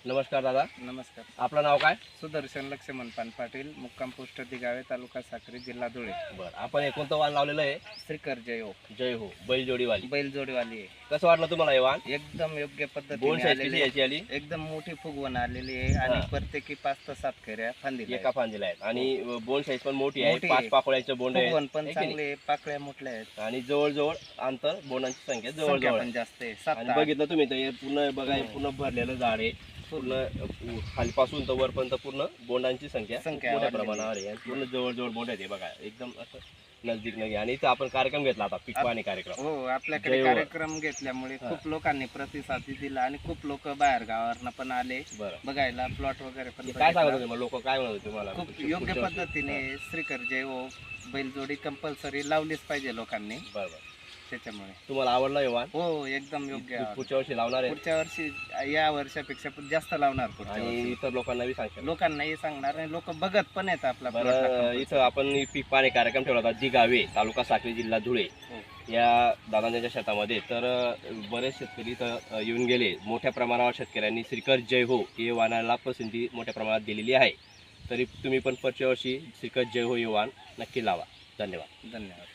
नमस्कार दादा, नमस्कार. आपलं नाव काय? सुदर्शन लक्ष्मण पान-पाटील, मुक्काम पोस्ट दिगावे, तालुका साक्री, जिल्हा धुळे. बरं, आपण हे कोणतं वाहन लावलेलं आहे? श्रीकर जय हो. जय हो बैलजोडीवाली. बैलजोडीवाली आहे. कसं वाटलं तुम्हाला हे वाहन? एकदम योग्य बोन पद्धतीने साईज आलेली किती आहे. याची आली? एकदम मोठी फुगवण आलेली आहे आणि हा. प्रत्येकी 5 ते 7 खेऱ्या फांदीला एका फांदीला आहेत आणि बोन साईज पण मोठी आहे. मोठी 5 आहे. पाकोळ्याचं बोंड आहे. फुगवण पण है की नाही? चांगले आहे, पाकळ्या मोठल्या आहेत. आणि जवळजवळ अंतर बोंडांची संख्या संख्या जवळजवळ पण आहे. जास्त आहे. 7 आणि ते 8. बघितलं तुम्ही तर हे पूर्ण बघा, हे पूर्ण भरलेलं झाड आहे. पूर्ण खालीपासून तर वरपर्यंत पूर्ण बोंडांची संख्या संख्या मोठ्या वाढलेली प्रमाणावर आहे आणि पूर्ण जवळजवळ बोंड आहे. बघा एकदम असं नजदीक नगे. आणि इथं आपण कार्यक्रम घेतला आता, पीक पाहणी कार्यक्रम. हो, आपल्याकडे जय हो. कार्यक्रम घेतल्यामुळे खूप लोकांनी प्रतिसाद दिला आणि खूप लोक बाहेर गावावरनं पण आले बरं, बघायला, प्लॉट वगैरे पण काय सांगत बघितला. होते लोक, काय म्हणत होते तुम्हाला? खूप योग्य पद्धतीने श्रीकर जय हो बैलजोडी कंपल्सरी लावलीच पाहिजे लोकांनी, बरोबर. त्याच्यामुळे. तुम्हाला आवडलं हे वाहन? हो, एकदम योग्य आहे. पुढच्या वर्षी लावणार आहे पुढच्या वर्षी या वर्षापेक्षा पण जास्त लावणार पुढच्या आणि वर्षी. इतर लोकांना बी सांगतो. लोकांनाही सांगणार आणि लोक बघत पण येतात आपला plot ला बरं, compulsory. इथं आपण पीक पाणी कार्यक्रम ठेवला होता दिगावे, तालुका साक्री, जिल्हा धुळे हो. या दादांच्या शेतामध्ये. तर बरेच शेतकरी इथं येऊन गेले. मोठ्या प्रमाणावर शेतकऱ्यांनी श्रीकर जय हो हे वाहनाला पसंती मोठ्या प्रमाणात दिलेली आहे. तरी तुम्ही पण पुढच्या वर्षी श्रीकर जय हो हे वाहन नक्की लावा. धन्यवाद. धन्यवाद.